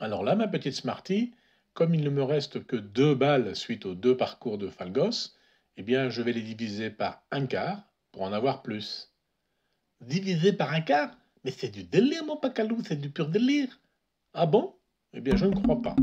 Alors là, ma petite Smarty, comme il ne me reste que 2 balles suite aux 2 parcours de Falgos, eh bien, je vais les diviser par un quart pour en avoir plus. Diviser par un quart? Mais c'est du délire, mon pacalou, c'est du pur délire. Ah bon? Eh bien, je ne crois pas.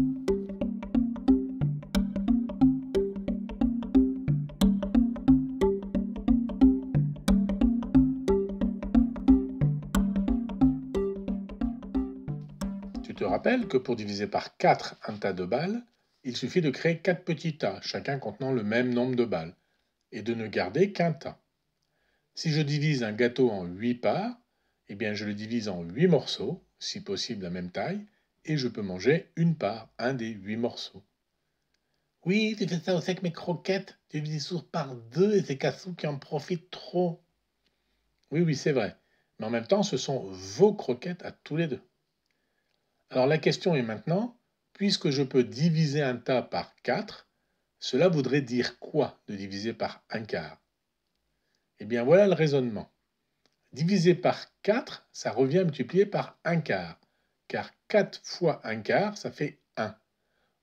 Tu te rappelles que pour diviser par 4 un tas de balles, il suffit de créer 4 petits tas, chacun contenant le même nombre de balles, et de ne garder qu'un tas. Si je divise un gâteau en 8 parts, eh bien je le divise en 8 morceaux, si possible la même taille, et je peux manger une part, un des 8 morceaux. Oui, tu fais ça aussi avec mes croquettes. Tu divises tout par 2 et c'est Cassou qui en profite trop. Oui, oui, c'est vrai. Mais en même temps, ce sont vos croquettes à tous les deux. Alors la question est maintenant, puisque je peux diviser un tas par 4, cela voudrait dire quoi de diviser par un quart? Eh bien voilà le raisonnement. Diviser par 4, ça revient à multiplier par un quart, car 4 fois un quart, ça fait 1.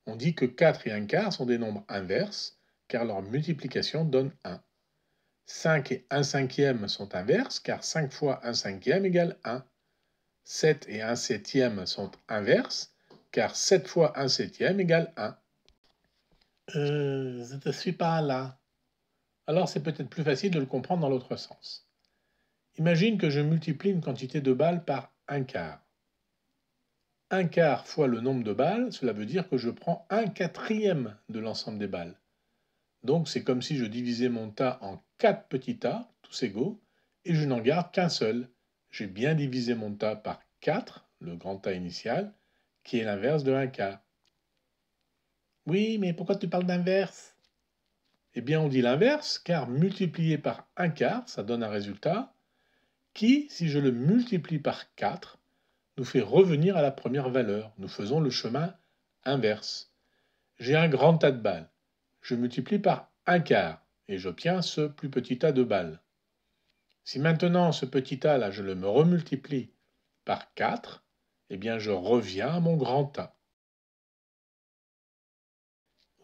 On dit que 4 et un quart sont des nombres inverses, car leur multiplication donne 1. 5 et 1 cinquième sont inverses, car 5 fois 1 cinquième égale 1. 7 et 1 septième sont inverses, car 7 fois 1 septième égale 1. Je ne te suis pas là. Alors c'est peut-être plus facile de le comprendre dans l'autre sens. Imagine que je multiplie une quantité de balles par un quart. Un quart fois le nombre de balles, cela veut dire que je prends un quatrième de l'ensemble des balles. Donc c'est comme si je divisais mon tas en 4 petits tas, tous égaux, et je n'en garde qu'un seul. J'ai bien divisé mon tas par 4, le grand tas initial, qui est l'inverse de un quart. Oui, mais pourquoi tu parles d'inverse? Eh bien, on dit l'inverse, car multiplié par un quart, ça donne un résultat qui, si je le multiplie par 4, nous fait revenir à la première valeur. Nous faisons le chemin inverse. J'ai un grand tas de balles. Je multiplie par un quart et j'obtiens ce plus petit tas de balles. Si maintenant ce petit tas-là, je le me remultiplie par 4, eh bien je reviens à mon grand tas.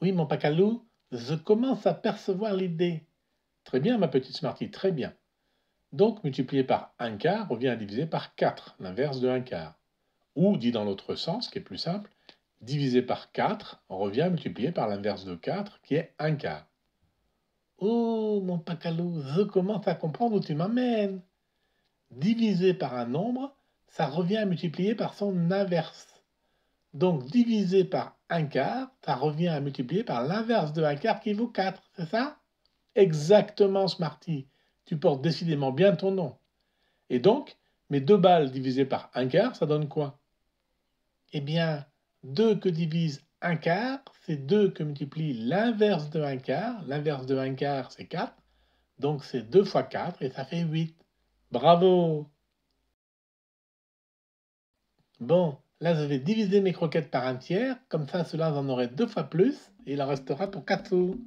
Oui, mon pacalou, je commence à percevoir l'idée. Très bien, ma petite Smarty, très bien. Donc, multiplier par un quart revient à diviser par 4, l'inverse de un quart. Ou, dit dans l'autre sens, qui est plus simple, diviser par 4 revient à multiplier par l'inverse de 4, qui est un quart. Oh, mon pacalou, je commence à comprendre où tu m'amènes. Diviser par un nombre, ça revient à multiplier par son inverse. Donc, diviser par un quart, ça revient à multiplier par l'inverse de un quart qui vaut 4, c'est ça? Exactement, Smarty. Tu portes décidément bien ton nom. Et donc, mes 2 balles divisées par un quart, ça donne quoi? Eh bien, 2 que divise un quart, c'est 2 que multiplie l'inverse de un quart. L'inverse de un quart, c'est 4. Donc, c'est 2 fois 4 et ça fait 8. Bravo! Bon, là, je vais diviser mes croquettes par un tiers. Comme ça, cela en aurait 2 fois plus. Et il en restera pour 4 sous.